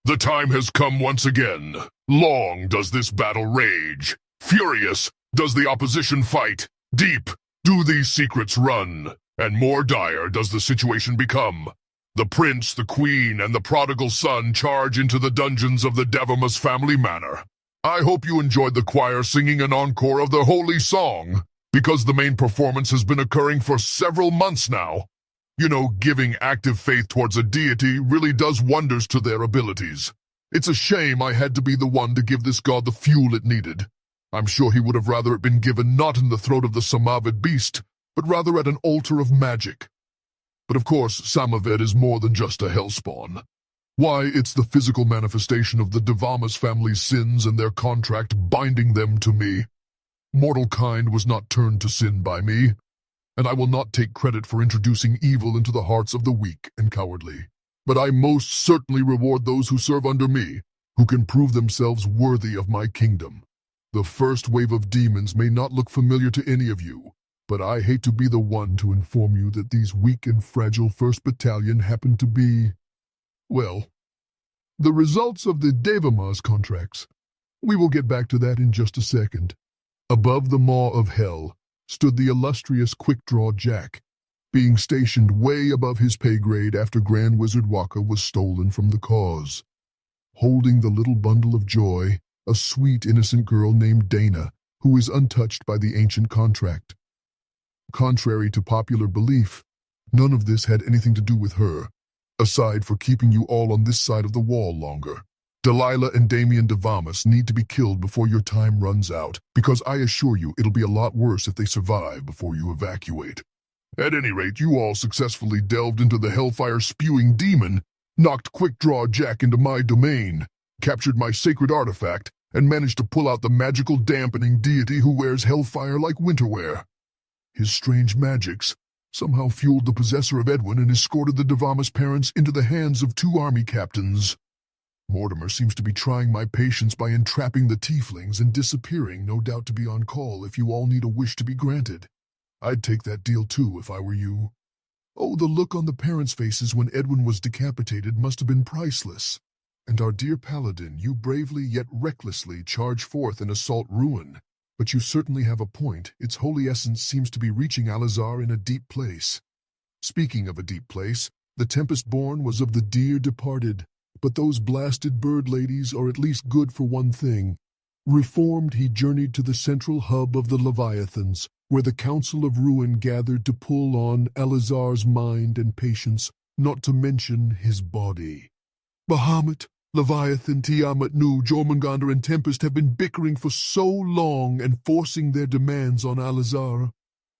The time has come once again. Long does this battle rage. Furious does the opposition fight. Deep do these secrets run. And more dire does the situation become. The prince, the queen, and the prodigal son charge into the dungeons of the Devamas family manor. I hope you enjoyed the choir singing an encore of the holy song, because the main performance has been occurring for several months now. You know, giving active faith towards a deity really does wonders to their abilities. It's a shame I had to be the one to give this god the fuel it needed. I'm sure he would have rather it been given not in the throat of the Samaved beast, but rather at an altar of magic. But of course, Samaved is more than just a hellspawn. Why, it's the physical manifestation of the Devamas family's sins and their contract binding them to me. Mortal kind was not turned to sin by me, and I will not take credit for introducing evil into the hearts of the weak and cowardly. But I most certainly reward those who serve under me, who can prove themselves worthy of my kingdom. The first wave of demons may not look familiar to any of you, but I hate to be the one to inform you that these weak and fragile 1st Battalion happen to be, well, the results of the Devamas contracts. We will get back to that in just a second. Above the maw of hell stood the illustrious Quick-Draw Jack, being stationed way above his pay grade after Grand Wizard Waka was stolen from the cause. Holding the little bundle of joy, a sweet innocent girl named Dana, who is untouched by the ancient contract. Contrary to popular belief, none of this had anything to do with her, aside for keeping you all on this side of the wall longer. Delilah and Damien Devamas need to be killed before your time runs out, because I assure you it'll be a lot worse if they survive before you evacuate. At any rate, you all successfully delved into the hellfire-spewing demon, knocked Quick-Draw Jack into my domain, captured my sacred artifact, and managed to pull out the magical dampening deity who wears hellfire like winterwear. His strange magics somehow fueled the possessor of Edwin and escorted the Devamas parents into the hands of 2 army captains. Mortimer seems to be trying my patience by entrapping the tieflings and disappearing, no doubt to be on call if you all need a wish to be granted. I'd take that deal too if I were you. Oh, the look on the parents' faces when Edwin was decapitated must have been priceless. And our dear paladin, you bravely yet recklessly charge forth and assault ruin. But you certainly have a point. Its holy essence seems to be reaching Alizar in a deep place. Speaking of a deep place, the Tempest-born was of the dear departed, but those blasted bird ladies are at least good for one thing. Reformed, he journeyed to the central hub of the Leviathans, where the Council of Ruin gathered to pull on Alizar's mind and patience, not to mention his body. Bahamut, Leviathan, Tiamat, Nu, Jormungandr, and Tempest have been bickering for so long and forcing their demands on Alizar.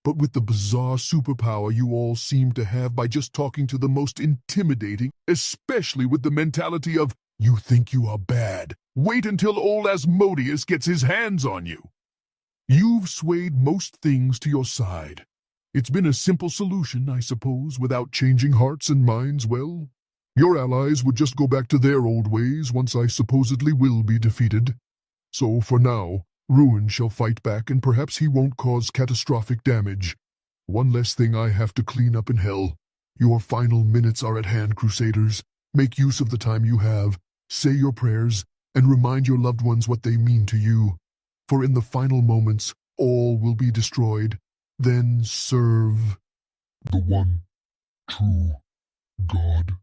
But with the bizarre superpower you all seem to have by just talking to the most intimidating, especially with the mentality of, you think you are bad, wait until old Asmodeus gets his hands on you. You've swayed most things to your side. It's been a simple solution, I suppose, without changing hearts and minds, well. Your allies would just go back to their old ways once I supposedly will be defeated. So for now, Ruin shall fight back and perhaps he won't cause catastrophic damage. One less thing I have to clean up in hell. Your final minutes are at hand, Crusaders. Make use of the time you have, say your prayers, and remind your loved ones what they mean to you. For in the final moments, all will be destroyed. Then serve the one true God.